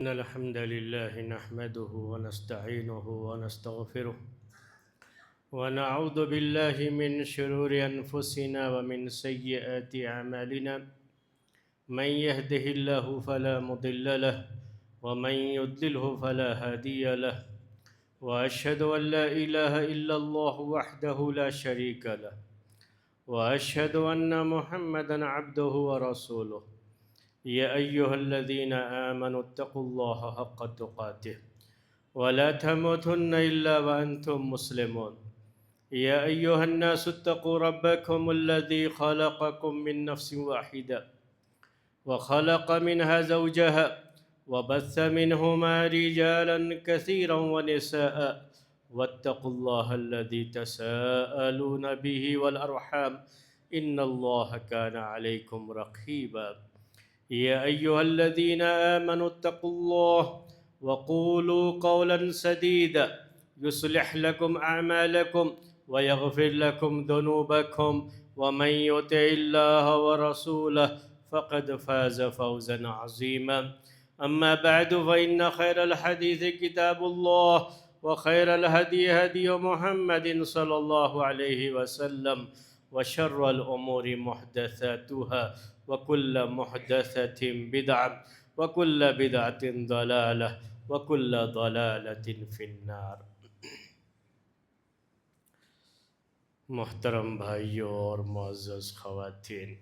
إن الحمد لله نحمده ونستعينه ونستغفره ونعوذ بالله من شرور أنفسنا ومن سيئات أعمالنا من يهده الله فلا مضل له ومن يضلله فلا هادي له وأشهد أن لا إله إلا الله وحده لا شريك له وأشهد أن محمدًا عبده ورسوله يا أيها الذين آمنوا اتقوا الله حق تقاته ولا تموتن إلا وأنتم مسلمون يا أيها الناس اتقوا ربكم الذي خلقكم من نفس واحدة وخلق منها زوجها وبث منهما رجالا كثيرا ونساء واتقوا الله الذي تساءلون به والأرحام إن الله كان عليكم رقيبا يا أيها الذين آمنوا اتقوا الله وقولوا قولا سديدا يصلح لكم أعمالكم ويغفر لكم ذنوبكم ومن يطع الله ورسوله فقد فاز فوزا عظيما أما بعد فإن خير الحديث كتاب الله وخير الهدي هدي محمد صلى الله عليه وسلم وشر الأمور محدثاتها وكل محدثة بدعة وكل بدعة ضلالة وكل ضلالة في النار۔ محترم بھائیوں اور معزز خواتین،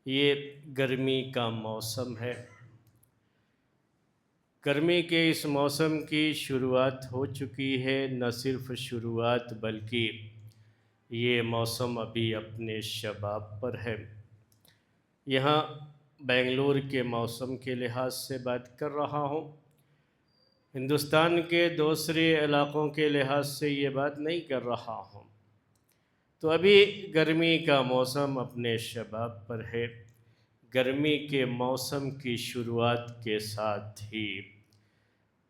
یہ گرمی کا موسم ہے۔ گرمی کے اس موسم کی شروعات ہو چکی ہے، نہ صرف شروعات بلکہ یہ موسم ابھی اپنے شباب پر ہے۔ یہاں بنگلور کے موسم کے لحاظ سے بات کر رہا ہوں، ہندوستان کے دوسرے علاقوں کے لحاظ سے یہ بات نہیں کر رہا ہوں۔ تو ابھی گرمی کا موسم اپنے شباب پر ہے۔ گرمی کے موسم کی شروعات کے ساتھ ہی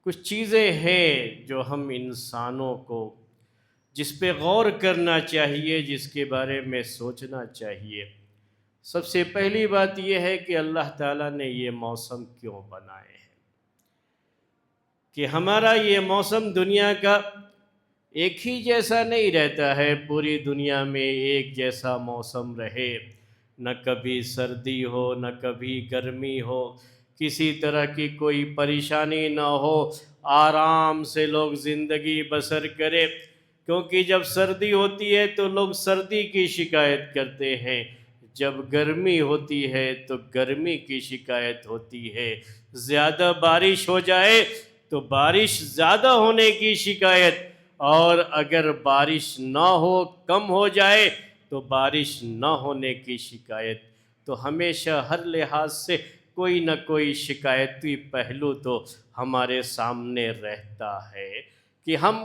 کچھ چیزیں ہیں جو ہم انسانوں کو جس پہ غور کرنا چاہیے، جس کے بارے میں سوچنا چاہیے۔ سب سے پہلی بات یہ ہے کہ اللہ تعالیٰ نے یہ موسم کیوں بنائے ہیں، کہ ہمارا یہ موسم دنیا کا ایک ہی جیسا نہیں رہتا ہے۔ پوری دنیا میں ایک جیسا موسم رہے، نہ کبھی سردی ہو نہ کبھی گرمی ہو، کسی طرح کی کوئی پریشانی نہ ہو، آرام سے لوگ زندگی بسر کرے۔ کیونکہ جب سردی ہوتی ہے تو لوگ سردی کی شکایت کرتے ہیں، جب گرمی ہوتی ہے تو گرمی کی شکایت ہوتی ہے، زیادہ بارش ہو جائے تو بارش زیادہ ہونے کی شکایت، اور اگر بارش نہ ہو، کم ہو جائے تو بارش نہ ہونے کی شکایت۔ تو ہمیشہ ہر لحاظ سے کوئی نہ کوئی شکایتی پہلو تو ہمارے سامنے رہتا ہے، کہ ہم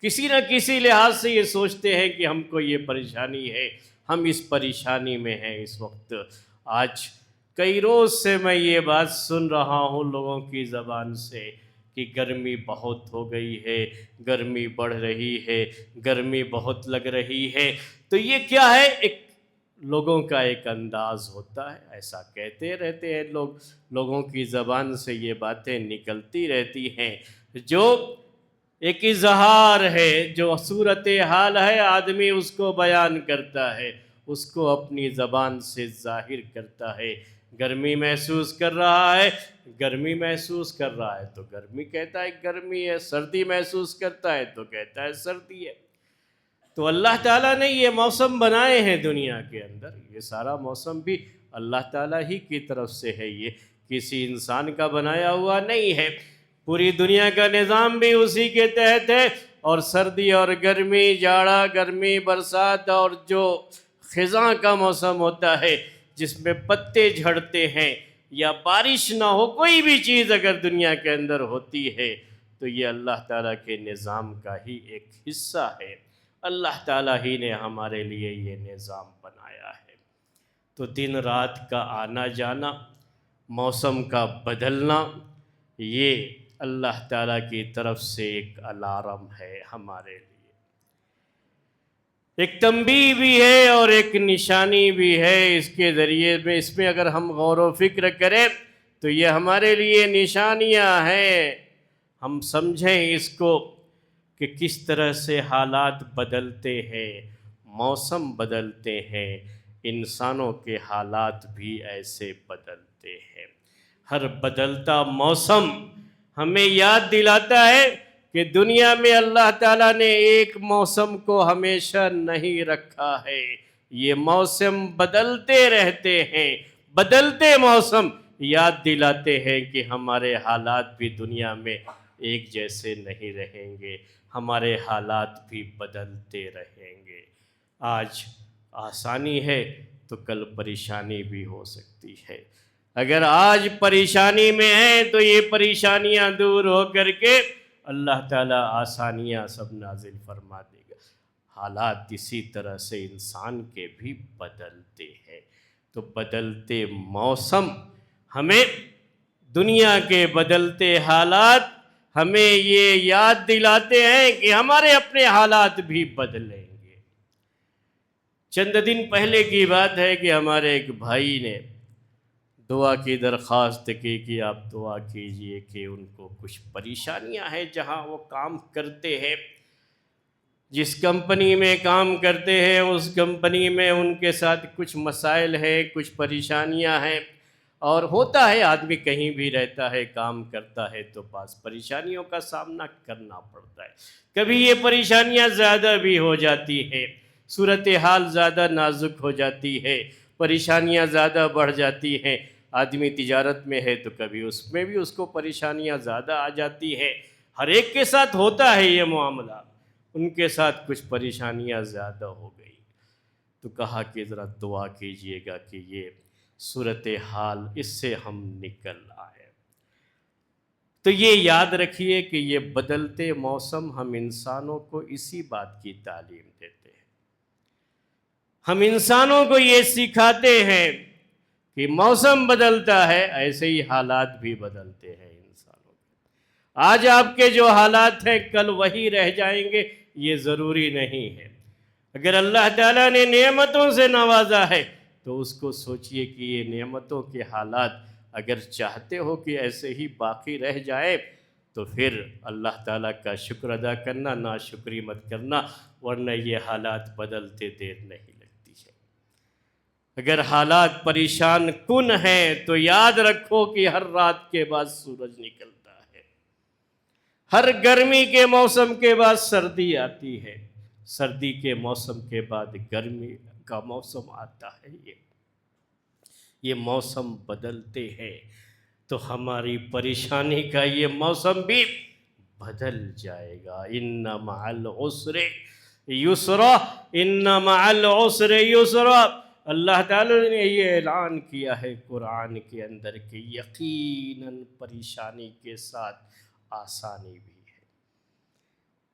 کسی نہ کسی لحاظ سے یہ سوچتے ہیں کہ ہم کو یہ پریشانی ہے، ہم اس پریشانی میں ہیں اس وقت۔ آج کئی روز سے میں یہ بات سن رہا ہوں لوگوں کی زبان سے کہ گرمی بہت ہو گئی ہے، گرمی بڑھ رہی ہے، گرمی بہت لگ رہی ہے۔ تو یہ کیا ہے؟ ایک لوگوں کا ایک انداز ہوتا ہے، ایسا کہتے رہتے ہیں لوگ، لوگوں کی زبان سے یہ باتیں نکلتی رہتی ہیں، جو ایک اظہار ہے، جو صورتحال ہے، آدمی اس کو بیان کرتا ہے، اس کو اپنی زبان سے ظاہر کرتا ہے۔ گرمی محسوس کر رہا ہے، گرمی محسوس کر رہا ہے تو گرمی کہتا ہے گرمی ہے، سردی محسوس کرتا ہے تو کہتا ہے سردی ہے۔ تو اللہ تعالیٰ نے یہ موسم بنائے ہیں دنیا کے اندر، یہ سارا موسم بھی اللہ تعالیٰ ہی کی طرف سے ہے، یہ کسی انسان کا بنایا ہوا نہیں ہے۔ پوری دنیا کا نظام بھی اسی کے تحت ہے، اور سردی اور گرمی، جاڑا گرمی، برسات، اور جو خزاں کا موسم ہوتا ہے جس میں پتے جھڑتے ہیں یا بارش نہ ہو، کوئی بھی چیز اگر دنیا کے اندر ہوتی ہے تو یہ اللہ تعالیٰ کے نظام کا ہی ایک حصہ ہے۔ اللہ تعالیٰ ہی نے ہمارے لیے یہ نظام بنایا ہے۔ تو دن رات کا آنا جانا، موسم کا بدلنا، یہ اللہ تعالیٰ کی طرف سے ایک الارم ہے ہمارے لیے، ایک تنبیہ بھی ہے اور ایک نشانی بھی ہے۔ اس کے ذریعے میں، اس میں اگر ہم غور و فکر کریں تو یہ ہمارے لیے نشانیاں ہیں، ہم سمجھیں اس کو کہ کس طرح سے حالات بدلتے ہیں، موسم بدلتے ہیں، انسانوں کے حالات بھی ایسے بدلتے ہیں۔ ہر بدلتا موسم ہمیں یاد دلاتا ہے کہ دنیا میں اللہ تعالیٰ نے ایک موسم کو ہمیشہ نہیں رکھا ہے، یہ موسم بدلتے رہتے ہیں۔ بدلتے موسم یاد دلاتے ہیں کہ ہمارے حالات بھی دنیا میں ایک جیسے نہیں رہیں گے، ہمارے حالات بھی بدلتے رہیں گے۔ آج آسانی ہے تو کل پریشانی بھی ہو سکتی ہے۔ اگر آج پریشانی میں ہیں تو یہ پریشانیاں دور ہو کر کے اللہ تعالیٰ آسانیاں سب نازل فرما دے گا۔ حالات اسی طرح سے انسان کے بھی بدلتے ہیں، تو بدلتے موسم ہمیں، دنیا کے بدلتے حالات ہمیں یہ یاد دلاتے ہیں کہ ہمارے اپنے حالات بھی بدلیں گے۔ چند دن پہلے کی بات ہے کہ ہمارے ایک بھائی نے دعا کی درخواست کی کہ آپ دعا کیجئے کہ ان کو کچھ پریشانیاں ہیں جہاں وہ کام کرتے ہیں، جس کمپنی میں کام کرتے ہیں اس کمپنی میں ان کے ساتھ کچھ مسائل ہیں، کچھ پریشانیاں ہیں، اور ہوتا ہے آدمی کہیں بھی رہتا ہے، کام کرتا ہے تو پاس پریشانیوں کا سامنا کرنا پڑتا ہے۔ کبھی یہ پریشانیاں زیادہ بھی ہو جاتی ہیں، صورتحال زیادہ نازک ہو جاتی ہے، پریشانیاں زیادہ بڑھ جاتی ہیں۔ آدمی تجارت میں ہے تو کبھی اس میں بھی اس کو پریشانیاں زیادہ آ جاتی ہیں۔ ہر ایک کے ساتھ ہوتا ہے یہ معاملہ، ان کے ساتھ کچھ پریشانیاں زیادہ ہو گئی، تو کہا کہ ذرا دعا کیجئے گا کہ یہ صورتحال اس سے ہم نکل آئے۔ تو یہ یاد رکھیے کہ یہ بدلتے موسم ہم انسانوں کو اسی بات کی تعلیم دیتے ہیں، ہم انسانوں کو یہ سکھاتے ہیں کہ موسم بدلتا ہے، ایسے ہی حالات بھی بدلتے ہیں انسانوں کے۔ آج آپ کے جو حالات ہیں کل وہی رہ جائیں گے، یہ ضروری نہیں ہے۔ اگر اللہ تعالیٰ نے نعمتوں سے نوازا ہے تو اس کو سوچئے کہ یہ نعمتوں کے حالات اگر چاہتے ہو کہ ایسے ہی باقی رہ جائے تو پھر اللہ تعالیٰ کا شکر ادا کرنا، ناشکری مت کرنا، ورنہ یہ حالات بدلتے دیر نہیں لگتی ہے۔ اگر حالات پریشان کن ہیں تو یاد رکھو کہ ہر رات کے بعد سورج نکلتا ہے، ہر گرمی کے موسم کے بعد سردی آتی ہے، سردی کے موسم کے بعد گرمی کا موسم آتا ہے۔ یہ موسم بدلتے ہیں تو ہماری پریشانی کا یہ موسم بھی بدل جائے گا۔ ان مع العسر یسرا، ان مع العسر یسرا، اللہ تعالیٰ نے یہ اعلان کیا ہے قرآن کے اندر کہ یقیناً پریشانی کے ساتھ آسانی بھی ہے۔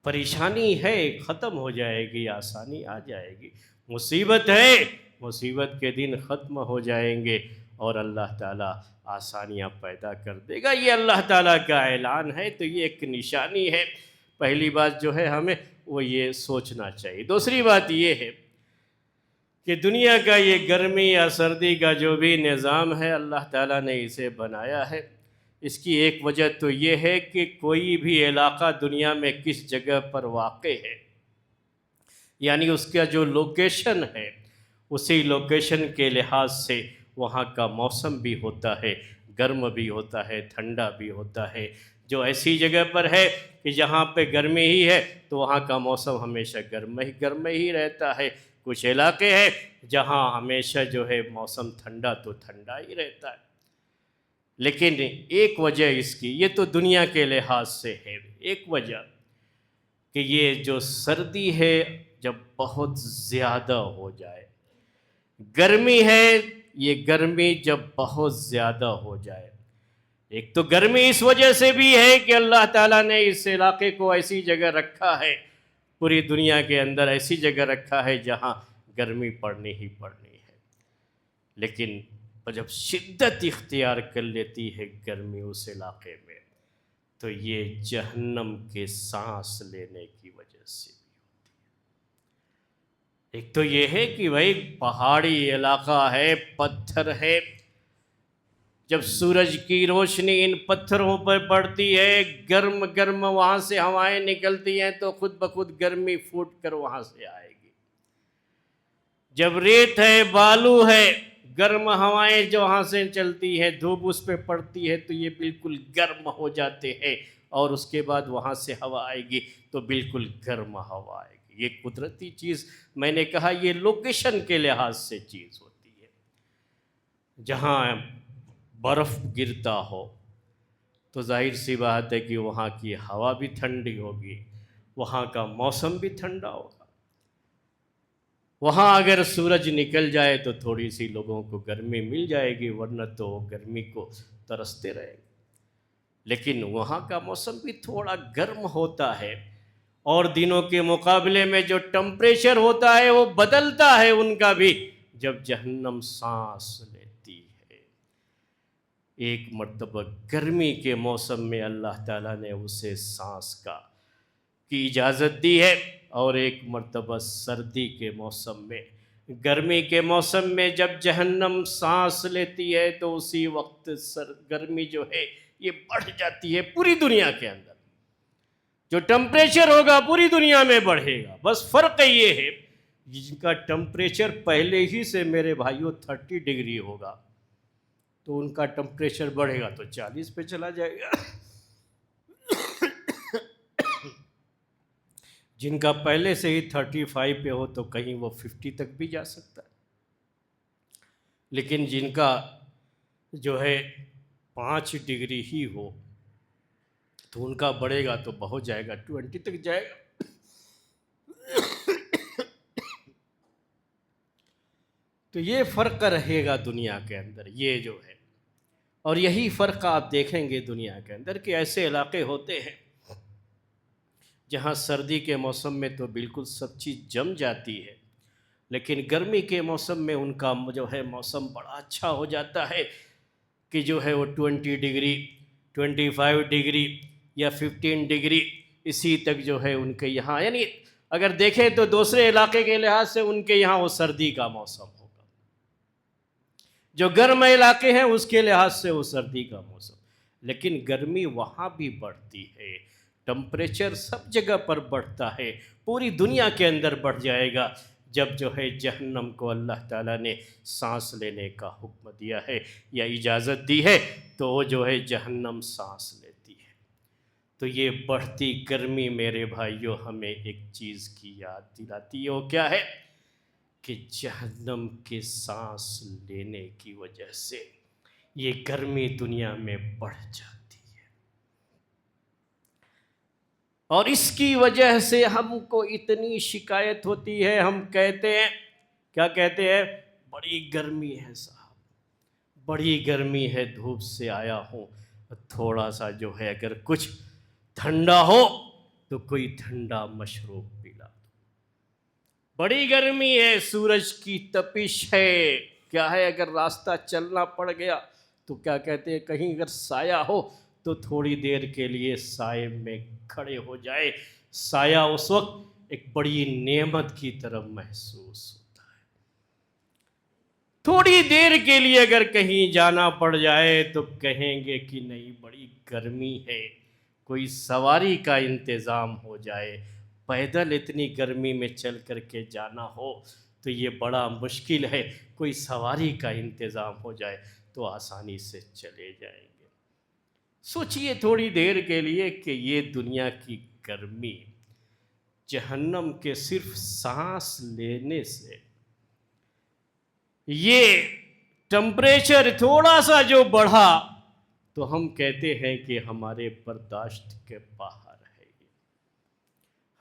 پریشانی ہے ختم ہو جائے گی، آسانی آ جائے گی۔ مصیبت ہے، مصیبت کے دن ختم ہو جائیں گے اور اللہ تعالیٰ آسانیاں پیدا کر دے گا۔ یہ اللہ تعالیٰ کا اعلان ہے، تو یہ ایک نشانی ہے۔ پہلی بات جو ہے ہمیں وہ یہ سوچنا چاہیے۔ دوسری بات یہ ہے کہ دنیا کا یہ گرمی یا سردی کا جو بھی نظام ہے اللہ تعالیٰ نے اسے بنایا ہے، اس کی ایک وجہ تو یہ ہے کہ کوئی بھی علاقہ دنیا میں کس جگہ پر واقع ہے، یعنی اس کا جو لوکیشن ہے، اسی لوکیشن کے لحاظ سے وہاں کا موسم بھی ہوتا ہے، گرم بھی ہوتا ہے، ٹھنڈا بھی ہوتا ہے۔ جو ایسی جگہ پر ہے کہ جہاں پہ گرمی ہی ہے تو وہاں کا موسم ہمیشہ گرم ہی رہتا ہے۔ کچھ علاقے ہیں جہاں ہمیشہ جو ہے موسم ٹھنڈا تو ٹھنڈا ہی رہتا ہے۔ لیکن ایک وجہ اس کی، یہ تو دنیا کے لحاظ سے ہے، ایک وجہ کہ یہ جو سردی ہے جب بہت زیادہ ہو جائے، گرمی ہے یہ گرمی جب بہت زیادہ ہو جائے۔ ایک تو گرمی اس وجہ سے بھی ہے کہ اللہ تعالیٰ نے اس علاقے کو ایسی جگہ رکھا ہے، پوری دنیا کے اندر ایسی جگہ رکھا ہے جہاں گرمی پڑنی ہی پڑنی ہے۔ لیکن جب شدت اختیار کر لیتی ہے گرمی اس علاقے میں تو یہ جہنم کے سانس لینے کی وجہ سے بھی ہوتی ہے۔ ایک تو یہ ہے کہ بھائی پہاڑی علاقہ ہے، پتھر ہے، جب سورج کی روشنی ان پتھروں پر پڑتی ہے، گرم گرم وہاں سے ہوائیں نکلتی ہیں تو خود بخود گرمی پھوٹ کر وہاں سے آئے گی۔ جب ریت ہے، بالو ہے، گرم ہوائیں جو وہاں سے چلتی ہیں، دھوپ اس پہ پڑتی ہے تو یہ بالکل گرم ہو جاتے ہیں، اور اس کے بعد وہاں سے ہوا آئے گی تو بالکل گرم ہوا آئے گی۔ یہ قدرتی چیز، میں نے کہا یہ لوکیشن کے لحاظ سے چیز ہوتی ہے۔ جہاں برف گرتا ہو تو ظاہر سی بات ہے کہ وہاں کی ہوا بھی ٹھنڈی ہوگی، وہاں کا موسم بھی ٹھنڈا ہوگا۔ وہاں اگر سورج نکل جائے تو تھوڑی سی لوگوں کو گرمی مل جائے گی، ورنہ تو گرمی کو ترستے رہیں گے۔ لیکن وہاں کا موسم بھی تھوڑا گرم ہوتا ہے، اور دنوں کے مقابلے میں جو ٹمپریچر ہوتا ہے وہ بدلتا ہے ان کا بھی۔ جب جہنم سانس لیتی ہے، ایک مرتبہ گرمی کے موسم میں اللہ تعالیٰ نے اسے سانس کی اجازت دی ہے، اور ایک مرتبہ سردی کے موسم میں، گرمی کے موسم میں جب جہنم سانس لیتی ہے تو اسی وقت گرمی جو ہے یہ بڑھ جاتی ہے پوری دنیا کے اندر۔ جو ٹمپریچر ہوگا پوری دنیا میں بڑھے گا، بس فرق یہ ہے جن کا ٹمپریچر پہلے ہی سے میرے بھائیوں 30 ڈگری ہوگا تو ان کا ٹمپریچر بڑھے گا تو 40 پہ چلا جائے گا۔ جن کا پہلے سے ہی 35 پہ ہو تو کہیں وہ 50 تک بھی جا سکتا ہے، لیکن جن کا جو ہے 5 ڈگری ہی ہو تو ان کا بڑھے گا تو بہت جائے گا، 20 تک جائے گا۔ تو یہ فرق رہے گا دنیا کے اندر، یہ جو ہے، اور یہی فرق آپ دیکھیں گے دنیا کے اندر کہ ایسے علاقے ہوتے ہیں جہاں سردی کے موسم میں تو بالکل سب چیز جم جاتی ہے، لیکن گرمی کے موسم میں ان کا جو ہے موسم بڑا اچھا ہو جاتا ہے کہ جو ہے وہ 20 ڈگری، 25 ڈگری یا 15 ڈگری اسی تک جو ہے ان کے یہاں، یعنی اگر دیکھیں تو دوسرے علاقے کے لحاظ سے ان کے یہاں وہ سردی کا موسم ہوگا، جو گرم علاقے ہیں اس کے لحاظ سے وہ سردی کا موسم، لیکن گرمی وہاں بھی بڑھتی ہے، ٹمپریچر سب جگہ پر بڑھتا ہے، پوری دنیا کے اندر بڑھ جائے گا جب جو ہے جہنم کو اللہ تعالیٰ نے سانس لینے کا حکم دیا ہے یا اجازت دی ہے تو وہ جو ہے جہنم سانس لیتی ہے۔ تو یہ بڑھتی گرمی میرے بھائیوں ہمیں ایک چیز کی یاد دلاتی ہے، وہ کیا ہے کہ جہنم کے سانس لینے کی وجہ سے یہ گرمی دنیا میں بڑھ جاتی ہے، اور اس کی وجہ سے ہم کو اتنی شکایت ہوتی ہے، ہم کہتے ہیں، کیا کہتے ہیں؟ بڑی گرمی ہے صاحب، بڑی گرمی ہے، دھوپ سے آیا ہوں، تھوڑا سا جو ہے اگر کچھ ٹھنڈا ہو تو کوئی ٹھنڈا مشروب پلا دو۔ بڑی گرمی ہے، سورج کی تپش ہے، کیا ہے اگر راستہ چلنا پڑ گیا تو کیا کہتے ہیں کہیں اگر سایہ ہو تو تھوڑی دیر کے لیے سائے میں کھڑے ہو جائے، سایہ اس وقت ایک بڑی نعمت کی طرح محسوس ہوتا ہے۔ تھوڑی دیر کے لیے اگر کہیں جانا پڑ جائے تو کہیں گے کہ نہیں بڑی گرمی ہے، کوئی سواری کا انتظام ہو جائے، پیدل اتنی گرمی میں چل کر کے جانا ہو تو یہ بڑا مشکل ہے، کوئی سواری کا انتظام ہو جائے تو آسانی سے چلے جائیں گے۔ سوچئے تھوڑی دیر کے لیے کہ یہ دنیا کی گرمی جہنم کے صرف سانس لینے سے، یہ ٹمپریچر تھوڑا سا جو بڑھا تو ہم کہتے ہیں کہ ہمارے برداشت کے باہر ہے یہ۔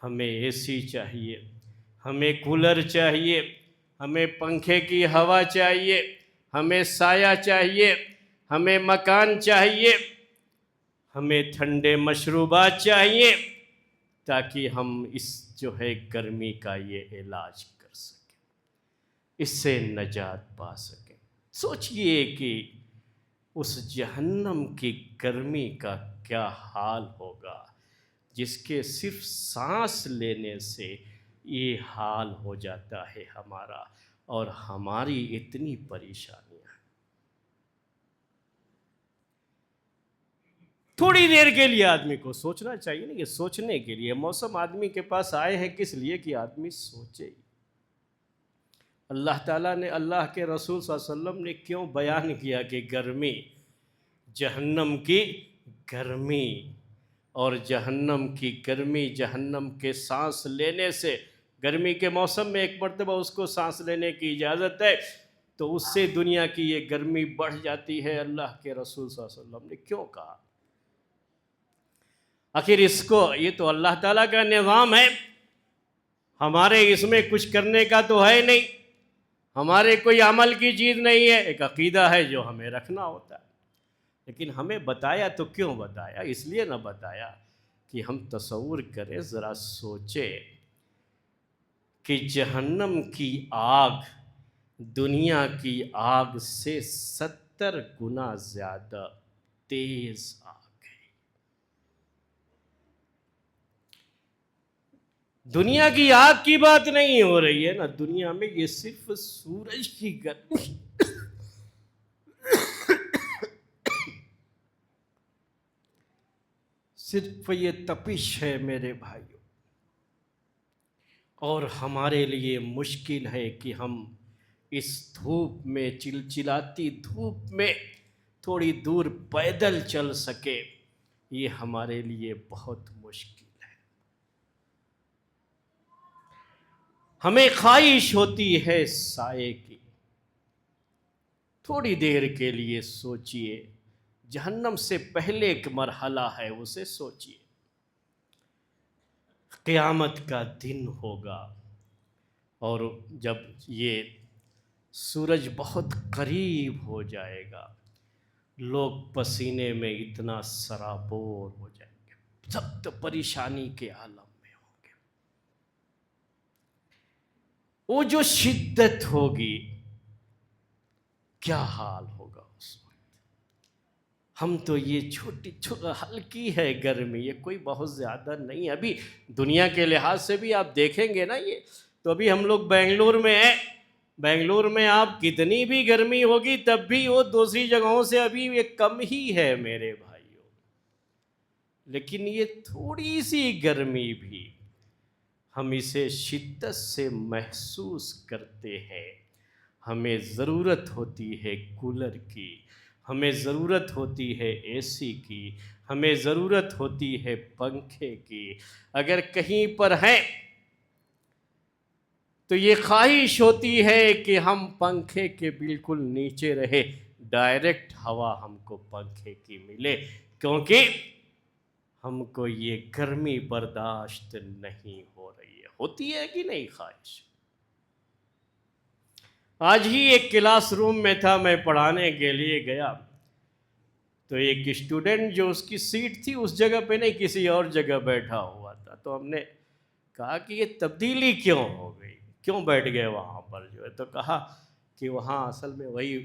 ہمیں اے سی چاہیے، ہمیں کولر چاہیے، ہمیں پنکھے کی ہوا چاہیے، ہمیں سایہ چاہیے، ہمیں مکان چاہیے، ہمیں ٹھنڈے مشروبات چاہیے تاکہ ہم اس جو ہے گرمی کا یہ علاج کر سکیں، اس سے نجات پا سکیں۔ سوچئے کہ اس جہنم کی گرمی کا کیا حال ہوگا جس کے صرف سانس لینے سے یہ حال ہو جاتا ہے ہمارا، اور ہماری اتنی پریشانیاں۔ تھوڑی دیر کے لیے آدمی کو سوچنا چاہیے نا، کہ سوچنے کے لیے موسم آدمی کے پاس آئے ہیں کس لیے؟ کہ آدمی سوچے۔ اللہ تعالیٰ نے، اللہ کے رسول صلی اللہ علیہ وسلم نے کیوں بیان کیا کہ گرمی، جہنم کی گرمی، اور جہنم کی گرمی، جہنم کے سانس لینے سے، گرمی کے موسم میں ایک مرتبہ اس کو سانس لینے کی اجازت ہے، تو اس سے دنیا کی یہ گرمی بڑھ جاتی ہے۔ اللہ کے رسول صلی اللہ علیہ وسلم نے کیوں کہا؟ آخر اس کو، یہ تو اللہ تعالیٰ کا نظام ہے، ہمارے اس میں کچھ کرنے کا تو ہے نہیں، ہمارے کوئی عمل کی چیز نہیں ہے، ایک عقیدہ ہے جو ہمیں رکھنا ہوتا ہے۔ لیکن ہمیں بتایا تو کیوں بتایا؟ اس لیے نہ بتایا کہ ہم تصور کریں، ذرا سوچیں کہ جہنم کی آگ دنیا کی آگ سے 70 گنا زیادہ تیز آگ ہے۔ دنیا کی آگ کی بات نہیں ہو رہی ہے نا، دنیا میں یہ صرف سورج کی گرمی، صرف یہ تپش ہے میرے بھائیوں، اور ہمارے لیے مشکل ہے کہ ہم اس دھوپ میں، چلچلاتی دھوپ میں تھوڑی دور پیدل چل سکے، یہ ہمارے لیے بہت مشکل ہے۔ ہمیں خواہش ہوتی ہے سائے کی، تھوڑی دیر کے لیے سوچئے، جہنم سے پہلے ایک مرحلہ ہے، اسے سوچئے، قیامت کا دن ہوگا، اور جب یہ سورج بہت قریب ہو جائے گا، لوگ پسینے میں اتنا سرابور ہو جائیں گے، سخت پریشانی کے عالم میں ہوں گے۔ وہ جو شدت ہوگی، کیا حال ہوگا اس وقت؟ ہم تو یہ چھوٹی ہلکی ہے گرمی، یہ کوئی بہت زیادہ نہیں ہے۔ ابھی دنیا کے لحاظ سے بھی آپ دیکھیں گے نا، یہ تو ابھی ہم لوگ بنگلور میں ہیں، بنگلور میں آپ کتنی بھی گرمی ہوگی تب بھی وہ دوسری جگہوں سے ابھی یہ کم ہی ہے میرے بھائیوں۔ لیکن یہ تھوڑی سی گرمی بھی ہم اسے شدت سے محسوس کرتے ہیں۔ ہمیں ضرورت ہوتی ہے کولر کی، ہمیں ضرورت ہوتی ہے اے سی کی، ہمیں ضرورت ہوتی ہے پنکھے کی۔ اگر کہیں پر ہیں تو یہ خواہش ہوتی ہے کہ ہم پنکھے کے بالکل نیچے رہے، ڈائریکٹ ہوا ہم کو پنکھے کی ملے، کیونکہ ہم کو یہ گرمی برداشت نہیں ہو رہی ہے۔ ہوتی ہے کہ نہیں خواہش؟ آج ہی ایک کلاس روم میں تھا، میں پڑھانے کے لیے گیا، تو ایک اسٹوڈنٹ جو اس کی سیٹ تھی اس جگہ پہ نہیں، کسی اور جگہ بیٹھا ہوا تھا، تو ہم نے کہا کہ یہ تبدیلی کیوں ہو گئی، کیوں بیٹھ گئے وہاں پر جو ہے؟ تو کہا کہ وہاں اصل میں وہی،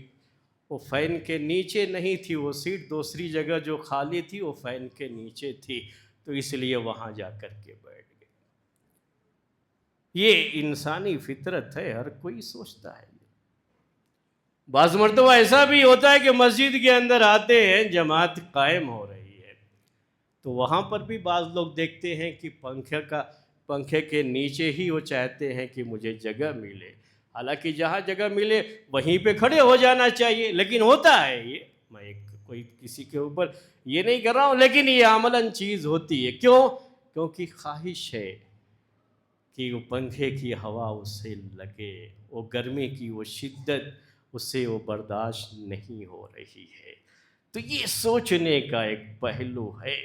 وہ فین کے نیچے نہیں تھی وہ سیٹ، دوسری جگہ جو خالی تھی وہ فین کے نیچے تھی، تو اس لیے وہاں جا کر کے بیٹھ گئے۔ یہ انسانی فطرت ہے، ہر کوئی سوچتا ہے۔ بعض مرتبہ ایسا بھی ہوتا ہے کہ مسجد کے اندر آتے ہیں، جماعت قائم ہو رہی ہے، تو وہاں پر بھی بعض لوگ دیکھتے ہیں کہ پنکھے کے نیچے ہی وہ چاہتے ہیں کہ مجھے جگہ ملے، حالانکہ جہاں جگہ ملے وہیں پہ کھڑے ہو جانا چاہیے، لیکن ہوتا ہے یہ، میں کوئی کسی کے اوپر یہ نہیں کر رہا ہوں، لیکن یہ عملاً چیز ہوتی ہے۔ کیوں؟ کیونکہ خواہش ہے کہ وہ پنکھے کی ہوا اسے لگے، وہ گرمی کی وہ شدت اسے وہ برداشت نہیں ہو رہی ہے۔ تو یہ سوچنے کا ایک پہلو ہے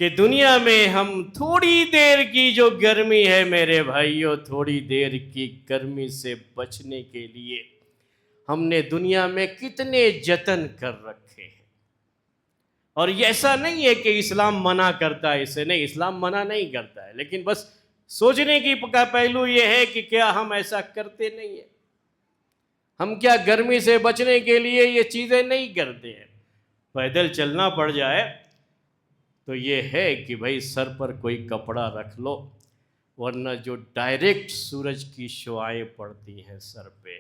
کہ دنیا میں ہم تھوڑی دیر کی جو گرمی ہے میرے بھائیوں، تھوڑی دیر کی گرمی سے بچنے کے لیے ہم نے دنیا میں کتنے جتن کر رکھے ہیں۔ اور یہ ایسا نہیں ہے کہ اسلام منع کرتا ہے اسے، نہیں، اسلام منع نہیں کرتا ہے، لیکن بس سوچنے کی پہلو یہ ہے کہ کیا ہم ایسا کرتے نہیں ہیں؟ ہم کیا گرمی سے بچنے کے لیے یہ چیزیں نہیں کرتے ہیں؟ پیدل چلنا پڑ جائے تو یہ ہے کہ بھائی سر پر کوئی کپڑا رکھ لو، ورنہ جو ڈائریکٹ سورج کی شعاعیں پڑتی ہیں سر پہ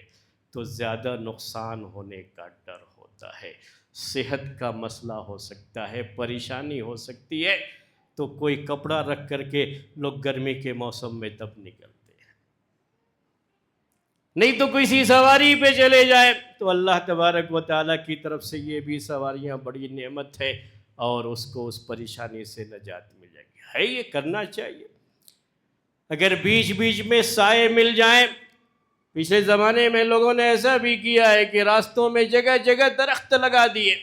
تو زیادہ نقصان ہونے کا ڈر ہوتا ہے۔ صحت کا مسئلہ ہو سکتا ہے، پریشانی ہو سکتی ہے، تو کوئی کپڑا رکھ کر کے لوگ گرمی کے موسم میں تب نکلتے ہیں، نہیں تو کسی سواری پہ چلے جائے تو اللہ تبارک و تعالیٰ کی طرف سے یہ بھی سواریاں بڑی نعمت ہے، اور اس کو اس پریشانی سے نجات مل جائے گی، ہے یہ کرنا چاہیے۔ اگر بیچ بیچ میں سائے مل جائیں، پچھلے زمانے میں لوگوں نے ایسا بھی کیا ہے کہ راستوں میں جگہ جگہ درخت لگا دیے،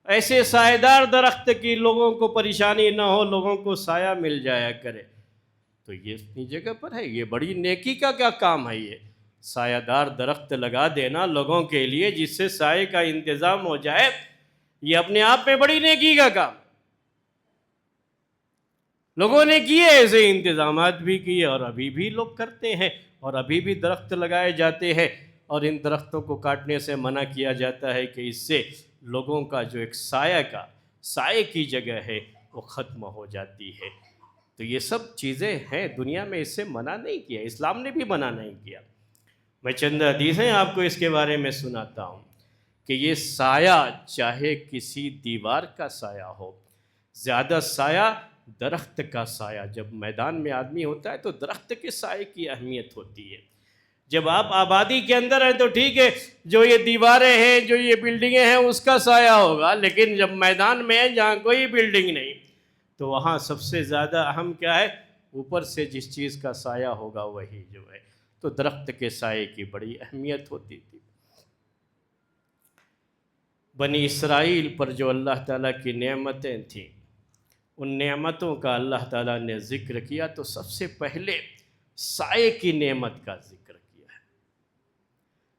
ایسے سائے دار درخت کی لوگوں کو پریشانی نہ ہو، لوگوں کو سایہ مل جایا کرے، تو یہ اپنی جگہ پر ہے، یہ بڑی نیکی کا کیا کام ہے، یہ سایہ دار درخت لگا دینا لوگوں کے لیے جس سے سائے کا انتظام ہو جائے، یہ اپنے آپ میں بڑی نیکی کا کام۔ لوگوں نے کیے ایسے انتظامات بھی کیے، اور ابھی بھی لوگ کرتے ہیں، اور ابھی بھی درخت لگائے جاتے ہیں، اور ان درختوں کو کاٹنے سے منع کیا جاتا ہے کہ اس سے لوگوں کا جو ایک سائے کی جگہ ہے وہ ختم ہو جاتی ہے۔ تو یہ سب چیزیں ہیں، دنیا میں اس سے منع نہیں کیا، اسلام نے بھی منع نہیں کیا۔ میں چند حدیثیں آپ کو اس کے بارے میں سناتا ہوں کہ یہ سایہ چاہے کسی دیوار کا سایہ ہو، زیادہ سایہ درخت کا سایہ، جب میدان میں آدمی ہوتا ہے تو درخت کے سائے کی اہمیت ہوتی ہے۔ جب آپ آبادی کے اندر ہیں تو ٹھیک ہے، جو یہ دیواریں ہیں، جو یہ بلڈنگیں ہیں، اس کا سایہ ہوگا، لیکن جب میدان میں ہے جہاں کوئی بلڈنگ نہیں تو وہاں سب سے زیادہ اہم کیا ہے؟ اوپر سے جس چیز کا سایہ ہوگا وہی جو ہے، تو درخت کے سائے کی بڑی اہمیت ہوتی تھی۔ بنی اسرائیل پر جو اللہ تعالیٰ کی نعمتیں تھیں، ان نعمتوں کا اللہ تعالیٰ نے ذکر کیا تو سب سے پہلے سائے کی نعمت کا ذکر کیا ہے،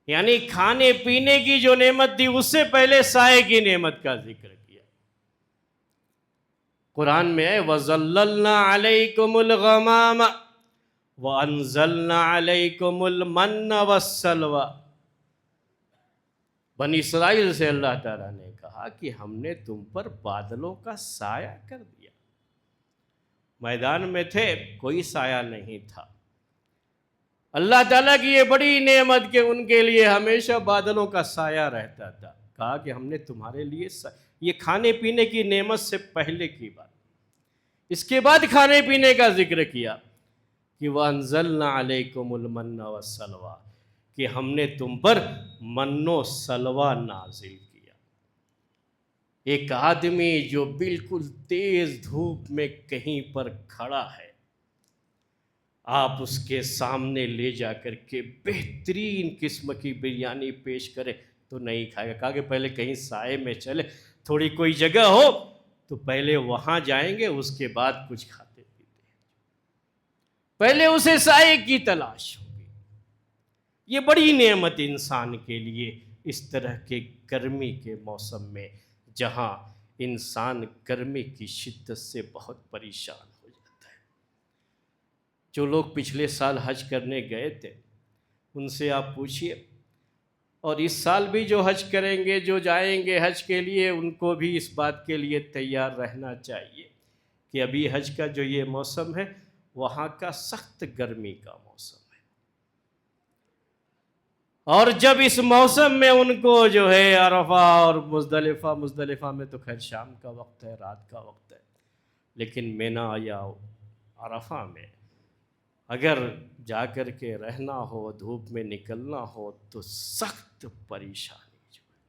یعنی کھانے پینے کی جو نعمت تھی اس سے پہلے سائے کی نعمت کا ذکر کیا۔ قرآن میں ہے وَظَلَّلْنَا عَلَيْكُمُ الْغَمَامَ وَأَنزَلْنَا عَلَيْكُمُ الْمَنَّ وَالسَّلْوَىٰ۔ بنی اسرائیل سے اللہ تعالیٰ نے کہا کہ ہم نے تم پر بادلوں کا سایہ کر دیا، میدان میں تھے کوئی سایہ نہیں تھا، اللہ تعالیٰ کی یہ بڑی نعمت کہ ان کے لیے ہمیشہ بادلوں کا سایہ رہتا تھا، کہا کہ ہم نے تمہارے لیے یہ کھانے پینے کی نعمت سے پہلے کی بات، اس کے بعد کھانے پینے کا ذکر کیا کہ وَأَنزَلْنَا عَلَيْكُمُ الْمَنَّ وَالسَّلْوَىٰ، کہ ہم نے تم پر من و سلوہ نازل کیا۔ ایک آدمی جو بالکل تیز دھوپ میں کہیں پر کھڑا ہے، آپ اس کے سامنے لے جا کر کے بہترین قسم کی بریانی پیش کرے تو نہیں کھائے گا، کہا کہ پہلے کہیں سائے میں چلے، تھوڑی کوئی جگہ ہو تو پہلے وہاں جائیں گے، اس کے بعد کچھ کھاتے پیتے ہیں، پہلے اسے سائے کی تلاش ہوگی۔ یہ بڑی نعمت انسان کے لیے اس طرح کے گرمی کے موسم میں، جہاں انسان گرمی کی شدت سے بہت پریشان ہو جاتا ہے۔ جو لوگ پچھلے سال حج کرنے گئے تھے ان سے آپ پوچھئے، اور اس سال بھی جو حج کریں گے، جو جائیں گے حج کے لیے، ان کو بھی اس بات کے لیے تیار رہنا چاہیے کہ ابھی حج کا جو یہ موسم ہے وہاں کا سخت گرمی کا موسم ہے، اور جب اس موسم میں ان کو جو ہے عرفہ اور مزدلفہ میں تو خیر شام کا وقت ہے، رات کا وقت ہے، لیکن مینا یا عرفہ میں اگر جا کر کے رہنا ہو، دھوپ میں نکلنا ہو تو سخت پریشانی جو ہے۔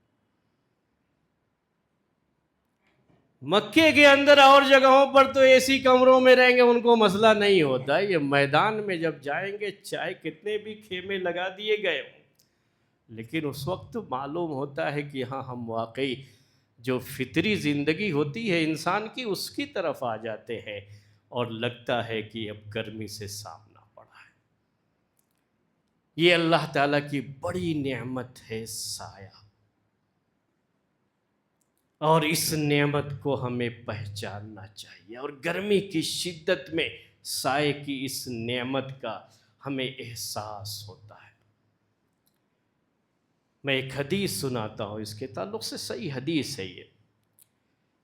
مکے کے اندر اور جگہوں پر تو اے سی کمروں میں رہیں گے، ان کو مسئلہ نہیں ہوتا، یہ میدان میں جب جائیں گے چاہے کتنے بھی خیمے لگا دیے گئے ہوں، لیکن اس وقت معلوم ہوتا ہے کہ ہاں ہم واقعی جو فطری زندگی ہوتی ہے انسان کی اس کی طرف آ جاتے ہیں، اور لگتا ہے کہ اب گرمی سے سامنا پڑا ہے۔ یہ اللہ تعالیٰ کی بڑی نعمت ہے سایہ، اور اس نعمت کو ہمیں پہچاننا چاہیے، اور گرمی کی شدت میں سائے کی اس نعمت کا ہمیں احساس ہوتا ہے۔ میں ایک حدیث سناتا ہوں، اس کے تعلق سے صحیح حدیث ہے یہ،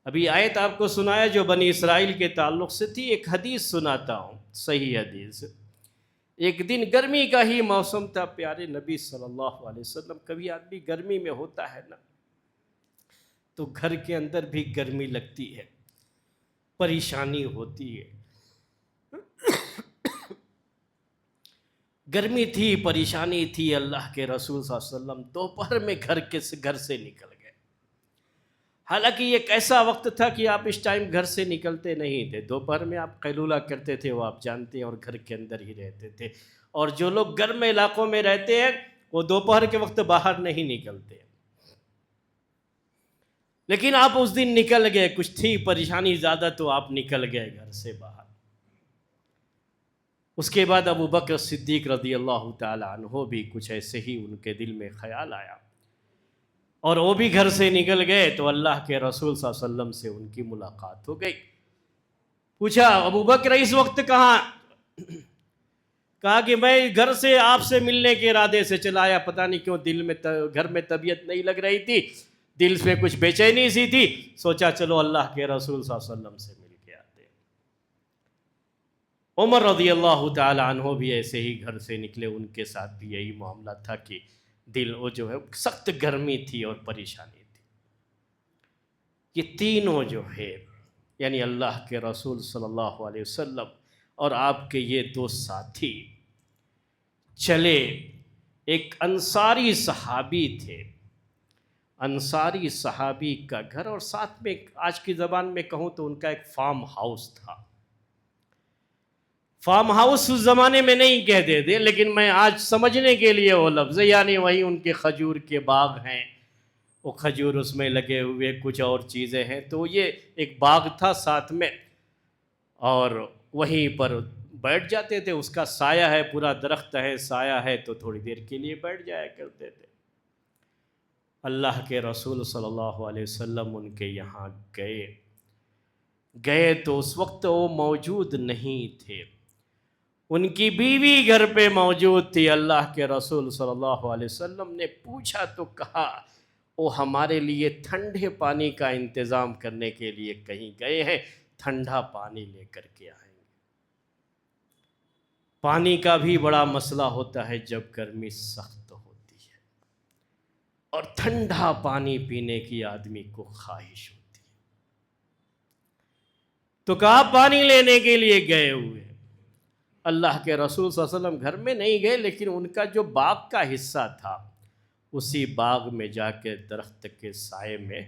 ابھی آیت آپ کو سنایا جو بنی اسرائیل کے تعلق سے تھی، ایک حدیث سناتا ہوں صحیح حدیث۔ ایک دن گرمی کا ہی موسم تھا، پیارے نبی صلی اللہ علیہ وسلم، کبھی آدمی گرمی میں ہوتا ہے نا تو گھر کے اندر بھی گرمی لگتی ہے، پریشانی ہوتی ہے۔ گرمی تھی، پریشانی تھی، اللہ کے رسول صلی اللہ علیہ وسلم دوپہر میں گھر سے نکل گئے۔ حالانکہ یہ ایسا وقت تھا کہ آپ اس ٹائم گھر سے نکلتے نہیں تھے، دوپہر میں آپ قیلولہ کرتے تھے، وہ آپ جانتے ہیں، اور گھر کے اندر ہی رہتے تھے۔ اور جو لوگ گرم علاقوں میں رہتے ہیں وہ دوپہر کے وقت باہر نہیں نکلتے، لیکن آپ اس دن نکل گئے، کچھ تھی پریشانی زیادہ تو آپ نکل گئے گھر سے باہر۔ اس کے بعد ابو بکر صدیق رضی اللہ تعالی عنہ بھی کچھ ایسے ہی ان کے دل میں خیال آیا، اور وہ بھی گھر سے نکل گئے، تو اللہ کے رسول صلی اللہ علیہ وسلم سے ان کی ملاقات ہو گئی۔ پوچھا ابو بکر اس وقت کہاں؟ کہا کہ میں گھر سے آپ سے ملنے کے ارادے سے چلا آیا، پتہ نہیں کیوں دل میں گھر میں طبیعت نہیں لگ رہی تھی، دل میں کچھ بے چینی سی تھی، سوچا چلو اللہ کے رسول صلی اللہ علیہ وسلم سے مل کے آتے۔ عمر رضی اللہ تعالی عنہ بھی ایسے ہی گھر سے نکلے، ان کے ساتھ بھی یہی معاملہ تھا کہ دل وہ جو ہے سخت گرمی تھی اور پریشانی تھی۔ یہ تینوں جو ہے یعنی اللہ کے رسول صلی اللہ علیہ وسلم اور آپ کے یہ دو ساتھی چلے، ایک انصاری صحابی تھے، انصاری صحابی کا گھر، اور ساتھ میں آج کی زبان میں کہوں تو ان کا ایک فارم ہاؤس تھا۔ فارم ہاؤس اس زمانے میں نہیں کہتے تھے، لیکن میں آج سمجھنے کے لیے وہ لفظ ہے، یعنی وہی ان کے کھجور کے باغ ہیں، وہ کھجور اس میں لگے ہوئے، کچھ اور چیزیں ہیں، تو یہ ایک باغ تھا ساتھ میں، اور وہیں پر بیٹھ جاتے تھے، اس کا سایہ ہے، پورا درخت ہے، سایہ ہے، تو تھوڑی دیر کے لیے بیٹھ جایا کرتے تھے۔ اللہ کے رسول صلی اللہ علیہ وسلم ان کے یہاں گئے تو اس وقت وہ موجود نہیں تھے، ان کی بیوی گھر پہ موجود تھی۔ اللہ کے رسول صلی اللہ علیہ وسلم نے پوچھا تو کہا وہ ہمارے لیے ٹھنڈے پانی کا انتظام کرنے کے لیے کہیں گئے ہیں، ٹھنڈا پانی لے کر کے آئیں گے۔ پانی کا بھی بڑا مسئلہ ہوتا ہے جب گرمی سخت ہوتی ہے، اور ٹھنڈا پانی پینے کی آدمی کو خواہش ہوتی ہے، تو کہا پانی لینے کے لیے گئے ہوئے۔ اللہ کے رسول صلی اللہ علیہ وسلم گھر میں نہیں گئے، لیکن ان کا جو باغ کا حصہ تھا اسی باغ میں جا کے درخت کے سائے میں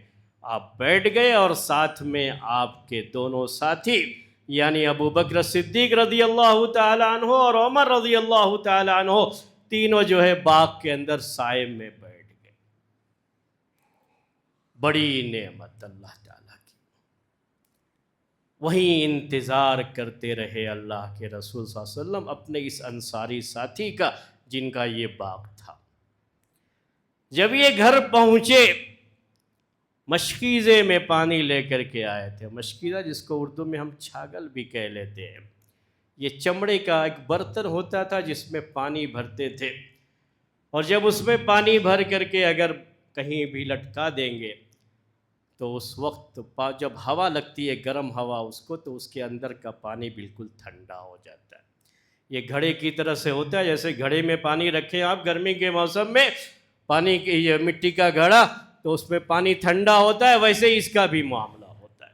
آپ بیٹھ گئے، اور ساتھ میں آپ کے دونوں ساتھی یعنی ابو بکر صدیق رضی اللہ تعالی عنہ اور عمر رضی اللہ تعالی عنہ تینوں جو ہے باغ کے اندر سائے میں بیٹھ گئے۔ بڑی نعمت اللہ تعالیٰ کی، وہیں انتظار کرتے رہے اللہ کے رسول صلی اللہ علیہ وسلم اپنے اس انصاری ساتھی کا جن کا یہ باغ تھا۔ جب یہ گھر پہنچے، مشکیزے میں پانی لے کر کے آئے تھے۔ مشکیزہ جس کو اردو میں ہم چھاگل بھی کہہ لیتے ہیں، یہ چمڑے کا ایک برتن ہوتا تھا جس میں پانی بھرتے تھے، اور جب اس میں پانی بھر کر کے اگر کہیں بھی لٹکا دیں گے تو اس وقت جب ہوا لگتی ہے، گرم ہوا اس کو، تو اس کے اندر کا پانی بالکل ٹھنڈا ہو جاتا ہے۔ یہ گھڑے کی طرح سے ہوتا ہے، جیسے گھڑے میں پانی رکھیں آپ گرمی کے موسم میں، پانی کی یہ مٹی کا گھڑا، تو اس میں پانی ٹھنڈا ہوتا ہے، ویسے ہی اس کا بھی معاملہ ہوتا ہے۔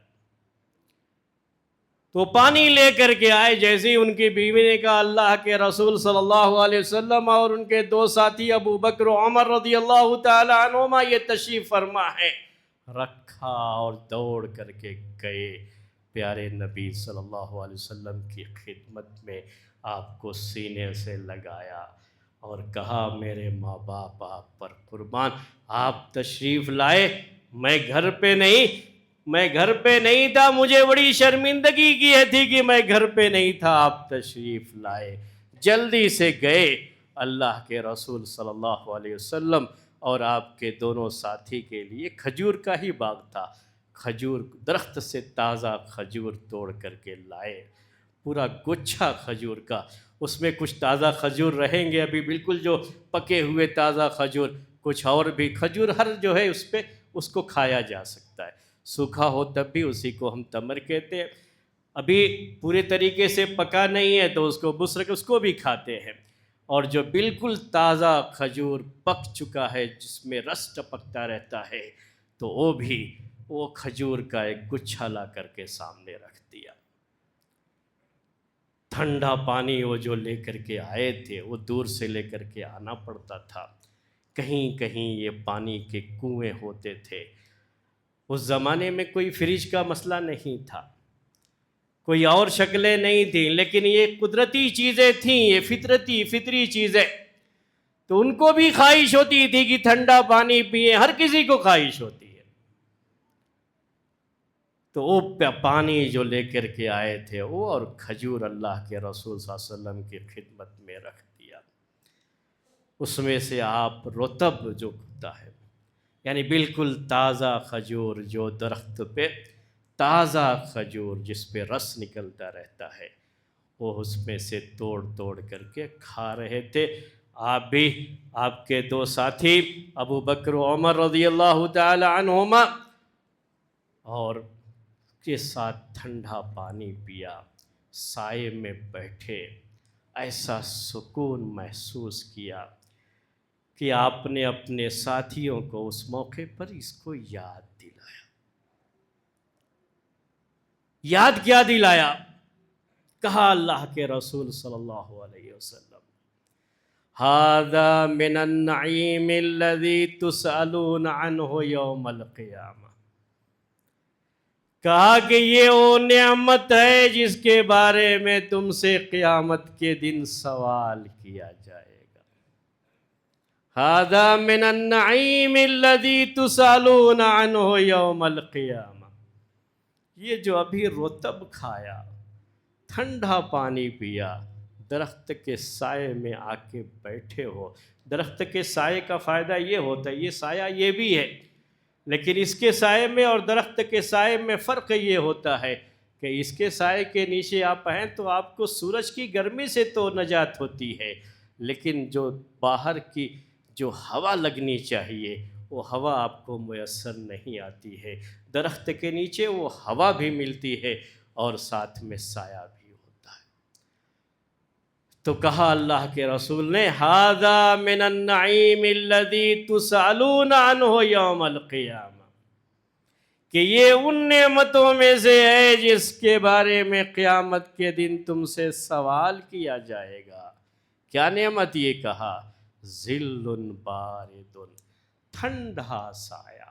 تو پانی لے کر کے آئے، جیسے ہی ان کی بیوی نے کہا اللہ کے رسول صلی اللہ علیہ وسلم اور ان کے دو ساتھی ابو بکر و عمر رضی اللہ تعالی عنہما یہ تشریف فرما ہے، رکھا اور دوڑ کر کے گئے پیارے نبی صلی اللہ علیہ وسلم کی خدمت میں، آپ کو سینے سے لگایا اور کہا میرے ماں باپ آپ پر قربان، آپ تشریف لائے، میں گھر پہ نہیں تھا، مجھے بڑی شرمندگی کی تھی کہ میں گھر پہ نہیں تھا، آپ تشریف لائے۔ جلدی سے گئے، اللہ کے رسول صلی اللہ علیہ وسلم اور آپ کے دونوں ساتھی کے لیے کھجور کا ہی باغ تھا، کھجور درخت سے تازہ کھجور توڑ کر کے لائے، پورا گچھا کھجور کا، اس میں کچھ تازہ کھجور رہیں گے ابھی بالکل جو پکے ہوئے تازہ کھجور، کچھ اور بھی کھجور، ہر جو ہے اس کو کھایا جا سکتا ہے، سوکھا ہو تب بھی اسی کو ہم تمر کہتے ہیں، ابھی پورے طریقے سے پکا نہیں ہے تو اس کو بسر کے اس کو بھی کھاتے ہیں، اور جو بالکل تازہ کھجور پک چکا ہے جس میں رس ٹپکتا رہتا ہے، تو وہ کھجور کا ایک گچھا لا کر کے سامنے رکھ دیا۔ ٹھنڈا پانی وہ جو لے کر کے آئے تھے وہ دور سے لے کر کے آنا پڑتا تھا، کہیں کہیں یہ پانی کے کنویں ہوتے تھے۔ اس زمانے میں کوئی فریج کا مسئلہ نہیں تھا، کوئی اور شکلیں نہیں تھیں، لیکن یہ قدرتی چیزیں تھیں، یہ فطری چیزیں، تو ان کو بھی خواہش ہوتی تھی کہ ٹھنڈا پانی پئیں، ہر کسی کو خواہش ہوتی ہے۔ تو وہ پانی جو لے کر کے آئے تھے وہ اور کھجور اللہ کے رسول صلی اللہ علیہ وسلم کی خدمت میں رکھ دیا۔ اس میں سے آپ رطب جو ہوتا ہے، یعنی بالکل تازہ کھجور، جو درخت پہ تازہ کھجور جس پہ رس نکلتا رہتا ہے، وہ اس میں سے توڑ کر کے کھا رہے تھے۔ آپ بھی، آپ کے دو ساتھی ابو بکر و عمر رضی اللہ تعالی عنہما، اور کے ساتھ ٹھنڈا پانی پیا، سائے میں بیٹھے، ایسا سکون محسوس کیا کہ آپ نے اپنے ساتھیوں کو اس موقع پر اس کو یاد دلایا۔ یاد کیا دلایا؟ کہا اللہ کے رسول صلی اللہ علیہ وسلم، ھذا من النعیم الذی تسألون عنہ یوم القیامہ، کہا کہ یہ وہ نعمت ہے جس کے بارے میں تم سے قیامت کے دن سوال کیا جائے گا۔ ھذا من النعیم الذی تسألون عنہ یوم القیامہ، یہ جو ابھی رطب کھایا، ٹھنڈا پانی پیا، درخت کے سائے میں آ کے بیٹھے ہو۔ درخت کے سائے کا فائدہ یہ ہوتا ہے، یہ سایہ یہ بھی ہے، لیکن اس کے سائے میں اور درخت کے سائے میں فرق یہ ہوتا ہے کہ اس کے سائے کے نیچے آپ ہیں تو آپ کو سورج کی گرمی سے تو نجات ہوتی ہے، لیکن جو باہر کی جو ہوا لگنی چاہیے وہ ہوا آپ کو میسر نہیں آتی ہے۔ درخت کے نیچے وہ ہوا بھی ملتی ہے اور ساتھ میں سایہ بھی ہوتا ہے۔ تو کہا اللہ کے رسول نے، ھذا من النعیم الذی تسألون عنہ یوم القیامہ، کہ یہ ان نعمتوں میں سے ہے جس کے بارے میں قیامت کے دن تم سے سوال کیا جائے گا۔ کیا نعمت؟ یہ کہا، ظل بارد، ٹھنڈا سایہ۔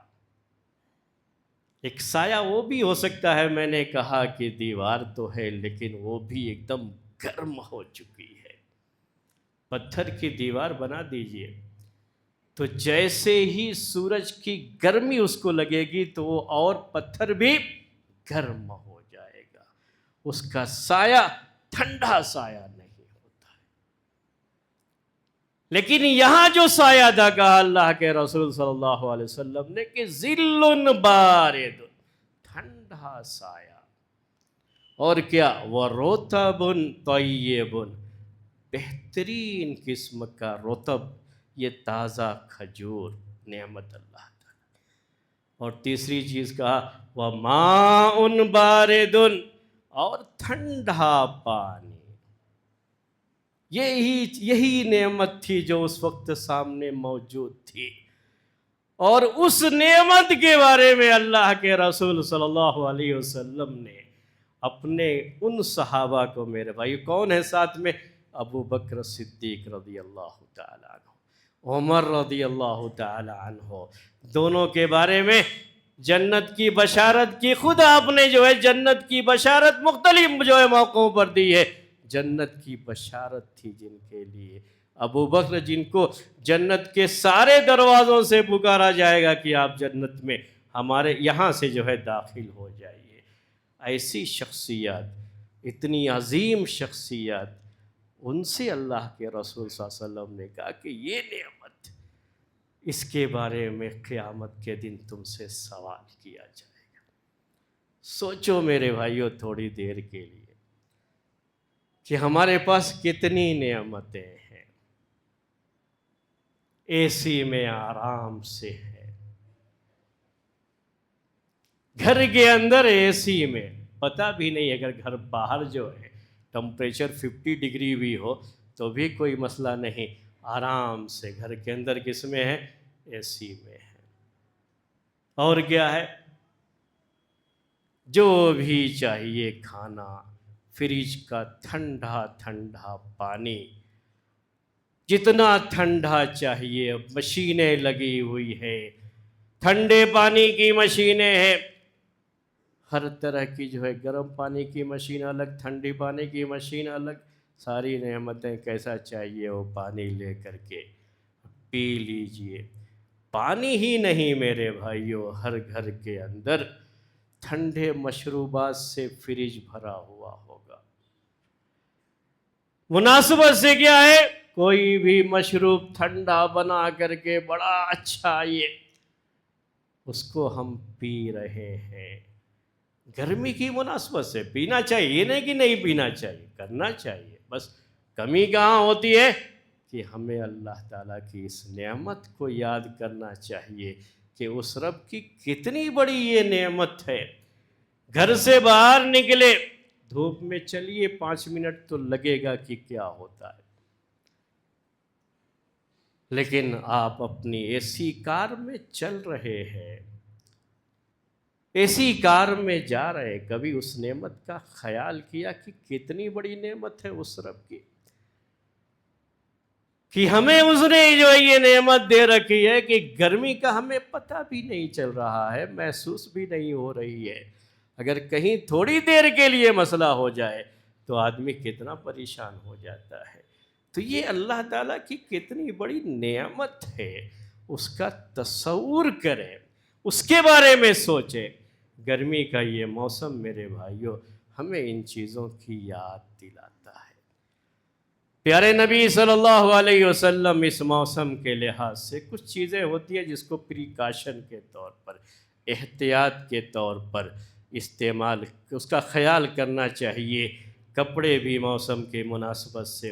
ایک سایہ وہ بھی ہو سکتا ہے، میں نے کہا کہ دیوار تو ہے لیکن وہ بھی ایک دم گرم ہو چکی ہے۔ پتھر کی دیوار بنا دیجئے تو جیسے ہی سورج کی گرمی اس کو لگے گی تو وہ اور پتھر بھی گرم ہو جائے گا، اس کا سایہ ٹھنڈا سایہ نہیں ہوتا ہے۔ لیکن یہاں جو سایہ تھا، کہا اللہ کے رسول صلی اللہ علیہ وسلم نے کہ ظل بارد، ٹھنڈا سایہ، اور کیا، وَرُطَبٌ طَیِّبٌ، بہترین قسم کا رطب، یہ تازہ کھجور، نعمت اللہ تعالی۔ اور تیسری چیز کہا، وَمَاءٌ بَارِدٌ، اور ٹھنڈا پانی۔ یہی نعمت تھی جو اس وقت سامنے موجود تھی، اور اس نعمت کے بارے میں اللہ کے رسول صلی اللہ علیہ وسلم نے اپنے ان صحابہ کو، میرے بھائی کون ہے ساتھ میں؟ ابو بکر صدیق رضی اللہ تعالی عنہ، عمر رضی اللہ تعالی عنہ، دونوں کے بارے میں جنت کی بشارت کی۔ خود آپ نے جو ہے جنت کی بشارت مختلف جو ہے موقعوں پر دی ہے۔ جنت کی بشارت تھی جن کے لیے، ابو بکر، جن کو جنت کے سارے دروازوں سے پکارا جائے گا کہ آپ جنت میں ہمارے یہاں سے جو ہے داخل ہو جائیے۔ ایسی شخصیات، اتنی عظیم شخصیات، ان سے اللہ کے رسول صلی اللہ علیہ وسلم نے کہا کہ یہ نعمت، اس کے بارے میں قیامت کے دن تم سے سوال کیا جائے گا۔ سوچو میرے بھائیوں تھوڑی دیر کے لیے کہ ہمارے پاس کتنی نعمتیں ہیں۔ اے سی میں آرام سے ہے، گھر کے اندر اے سی میں، پتہ بھی نہیں اگر گھر باہر جو ہے ٹمپریچر 50 ڈگری بھی ہو تو بھی کوئی مسئلہ نہیں، آرام سے گھر کے اندر کس میں ہے؟ اے سی میں ہے۔ اور کیا ہے؟ جو بھی چاہیے کھانا، فریج کا ٹھنڈا ٹھنڈا پانی، جتنا ٹھنڈا چاہیے، مشینیں لگی ہوئی ہے، ٹھنڈے پانی کی مشینیں ہیں، ہر طرح کی جو ہے گرم پانی کی مشین الگ، ٹھنڈی پانی کی مشین الگ، ساری نعمتیں، کیسا چاہیے وہ پانی لے کر کے پی لیجئے۔ پانی ہی نہیں میرے بھائیوں، ہر گھر کے اندر ٹھنڈے مشروبات سے فریج بھرا ہوا ہوگا۔ مناسبت سے کیا ہے؟ کوئی بھی مشروب ٹھنڈا بنا کر کے بڑا اچھا، یہ اس کو ہم پی رہے ہیں۔ گرمی کی مناسبت سے پینا چاہیے، یہ نہیں کہ نہیں پینا چاہیے، کرنا چاہیے، بس کمی کہاں ہوتی ہے کہ ہمیں اللہ تعالیٰ کی اس نعمت کو یاد کرنا چاہیے کہ اس رب کی کتنی بڑی یہ نعمت ہے۔ گھر سے باہر نکلے، دھوپ میں چلیے 5 منٹ تو لگے گا کہ کیا ہوتا ہے، لیکن آپ اپنی اے سی کار میں چل رہے ہیں، اے سی کار میں جا رہے، کبھی اس نعمت کا خیال کیا کہ کتنی بڑی نعمت ہے اس رب کی، کہ ہمیں اس نے جو یہ نعمت دے رکھی ہے کہ گرمی کا ہمیں پتہ بھی نہیں چل رہا ہے، محسوس بھی نہیں ہو رہی ہے۔ اگر کہیں تھوڑی دیر کے لیے مسئلہ ہو جائے تو آدمی کتنا پریشان ہو جاتا ہے۔ تو یہ اللہ تعالیٰ کی کتنی بڑی نعمت ہے، اس کا تصور کریں، اس کے بارے میں سوچیں۔ گرمی کا یہ موسم میرے بھائیوں ہمیں ان چیزوں کی یاد دلاتا ہے۔ پیارے نبی صلی اللہ علیہ وسلم اس موسم کے لحاظ سے کچھ چیزیں ہوتی ہیں جس کو پریکاشن کے طور پر، احتیاط کے طور پر استعمال، اس کا خیال کرنا چاہیے۔ کپڑے بھی موسم کے مناسبت سے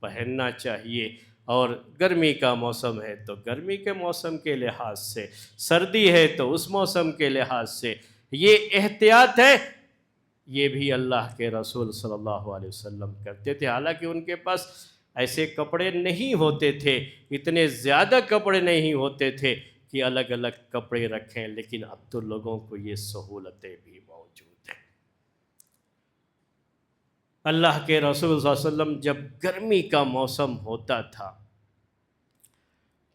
پہننا چاہیے، اور گرمی کا موسم ہے تو گرمی کے موسم کے لحاظ سے، سردی ہے تو اس موسم کے لحاظ سے یہ احتیاط ہے۔ یہ بھی اللہ کے رسول صلی اللہ علیہ وسلم کرتے تھے، حالانکہ ان کے پاس ایسے کپڑے نہیں ہوتے تھے، اتنے زیادہ کپڑے نہیں ہوتے تھے کہ الگ الگ کپڑے رکھیں، لیکن اب تو لوگوں کو یہ سہولتیں بھی موجود ہیں۔ اللہ کے رسول صلی اللہ علیہ وسلم جب گرمی کا موسم ہوتا تھا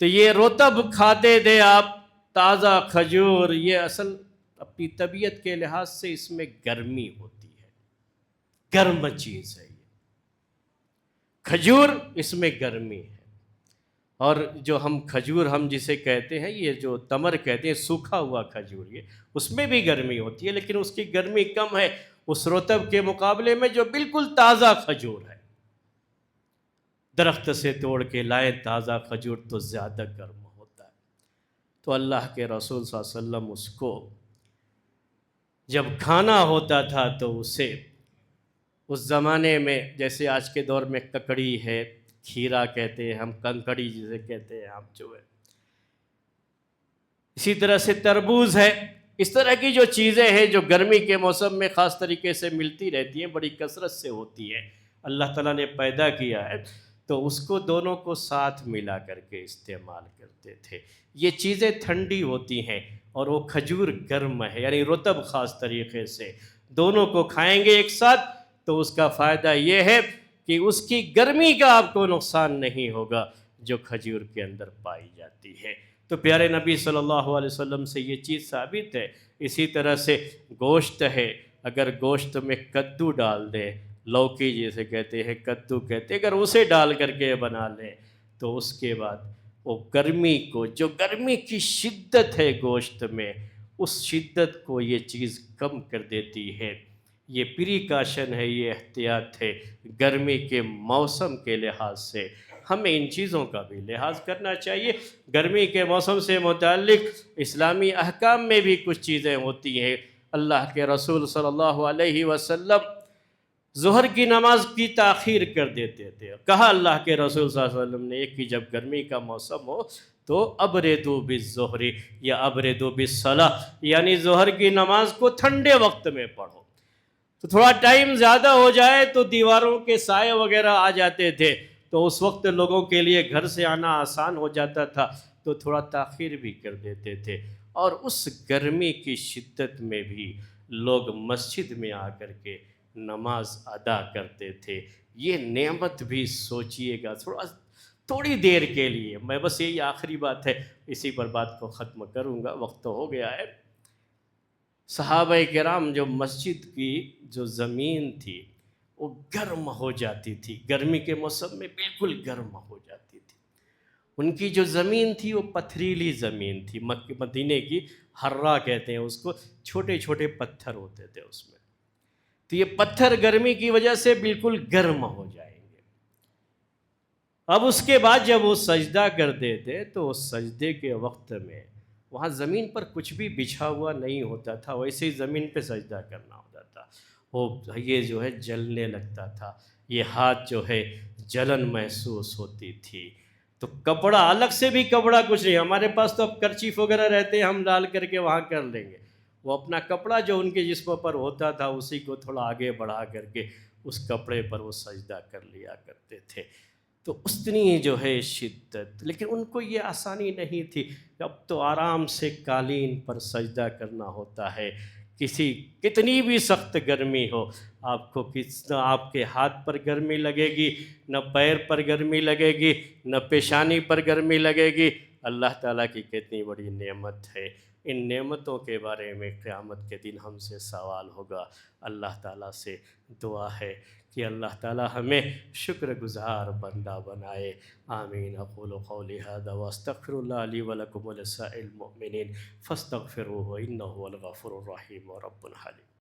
تو یہ رطب کھاتے تھے آپ، تازہ کھجور، یہ اصل اپنی طبیعت کے لحاظ سے اس میں گرمی ہوتی ہے، گرم چیز ہے یہ کھجور، اس میں گرمی ہے۔ اور جو ہم کھجور ہم جسے کہتے ہیں، یہ جو تمر کہتے ہیں، سوکھا ہوا کھجور، یہ اس میں بھی گرمی ہوتی ہے، لیکن اس کی گرمی کم ہے اس رطب کے مقابلے میں جو بالکل تازہ کھجور ہے، درخت سے توڑ کے لائے تازہ کھجور تو زیادہ گرم ہوتا ہے۔ تو اللہ کے رسول صلی اللہ علیہ وسلم اس کو جب کھانا ہوتا تھا تو اسے اس زمانے میں، جیسے آج کے دور میں ککڑی ہے، کھیرا کہتے ہیں ہم، کنکڑی جسے کہتے ہیں آپ جو ہے، اسی طرح سے تربوز ہے، اس طرح کی جو چیزیں ہیں جو گرمی کے موسم میں خاص طریقے سے ملتی رہتی ہیں، بڑی کثرت سے ہوتی ہیں، اللہ تعالیٰ نے پیدا کیا ہے، تو اس کو دونوں کو ساتھ ملا کر کے استعمال کرتے تھے۔ یہ چیزیں ٹھنڈی ہوتی ہیں اور وہ کھجور گرم ہے، یعنی رطب خاص طریقے سے، دونوں کو کھائیں گے ایک ساتھ تو اس کا فائدہ یہ ہے کہ اس کی گرمی کا آپ کو نقصان نہیں ہوگا جو کھجور کے اندر پائی جاتی ہے۔ تو پیارے نبی صلی اللہ علیہ وسلم سے یہ چیز ثابت ہے۔ اسی طرح سے گوشت ہے، اگر گوشت میں کدو ڈال دیں، لوکی جیسے کہتے ہیں، کدو کہتے ہیں، اگر اسے ڈال کر کے بنا لیں تو اس کے بعد وہ گرمی کو، جو گرمی کی شدت ہے گوشت میں، اس شدت کو یہ چیز کم کر دیتی ہے۔ یہ پریکاشن ہے، یہ احتیاط ہے گرمی کے موسم کے لحاظ سے۔ ہمیں ان چیزوں کا بھی لحاظ کرنا چاہیے۔ گرمی کے موسم سے متعلق اسلامی احکام میں بھی کچھ چیزیں ہوتی ہیں۔ اللہ کے رسول صلی اللہ علیہ وسلم ظہر کی نماز کی تاخیر کر دیتے تھے۔ کہا اللہ کے رسول صلی اللہ علیہ وسلم نے کہ جب گرمی کا موسم ہو تو ابردو بالظہر یا ابردو بالصلاۃ، یعنی ظہر کی نماز کو ٹھنڈے وقت میں پڑھو۔ تو تھوڑا ٹائم زیادہ ہو جائے تو دیواروں کے سائے وغیرہ آ جاتے تھے، تو اس وقت لوگوں کے لیے گھر سے آنا آسان ہو جاتا تھا، تو تھوڑا تاخیر بھی کر دیتے تھے۔ اور اس گرمی کی شدت میں بھی لوگ مسجد میں آ کر کے نماز ادا کرتے تھے۔ یہ نعمت بھی سوچئے گا تھوڑی دیر کے لیے۔ میں بس یہی آخری بات ہے، اسی پر بات کو ختم کروں گا، وقت تو ہو گیا ہے۔ صحابہ کرام جو مسجد کی جو زمین تھی وہ گرم ہو جاتی تھی، گرمی کے موسم میں بالکل گرم ہو جاتی تھی۔ ان کی جو زمین تھی وہ پتھریلی زمین تھی، مدینے کی حرہ کہتے ہیں اس کو، چھوٹے چھوٹے پتھر ہوتے تھے اس میں، تو یہ پتھر گرمی کی وجہ سے بالکل گرم ہو جائیں گے۔ اب اس کے بعد جب وہ سجدہ کرتے تھے تو اس سجدے کے وقت میں وہاں زمین پر کچھ بھی بچھا ہوا نہیں ہوتا تھا، ویسے ہی زمین پہ سجدہ کرنا ہوتا تھا۔ وہ یہ جو ہے جلنے لگتا تھا، یہ ہاتھ جو ہے جلن محسوس ہوتی تھی۔ تو کپڑا الگ سے بھی کپڑا کچھ نہیں، ہمارے پاس تو اب کرچیف وغیرہ رہتے ہیں، ہم ڈال کر کے وہاں کر لیں گے۔ وہ اپنا کپڑا جو ان کے جسم پر ہوتا تھا اسی کو تھوڑا آگے بڑھا کر کے اس کپڑے پر وہ سجدہ کر لیا کرتے تھے۔ تو اتنی جو ہے شدت، لیکن ان کو یہ آسانی نہیں تھی، اب تو آرام سے قالین پر سجدہ کرنا ہوتا ہے۔ کتنی بھی سخت گرمی ہو، آپ کو نہ آپ کے ہاتھ پر گرمی لگے گی، نہ پیر پر گرمی لگے گی، نہ پیشانی پر گرمی لگے گی۔ اللہ تعالیٰ کی کتنی بڑی نعمت ہے۔ ان نعمتوں کے بارے میں قیامت کے دن ہم سے سوال ہوگا۔ اللہ تعالیٰ سے دعا ہے کہ اللہ تعالیٰ ہمیں شکر گزار بندہ بنائے۔ آمین۔ اقول قولی ھذا واستغفر اللہ لی ولکم ولسائر المؤمنین فاستغفروہ انہ هو الغفور الرحیم رب العالمین۔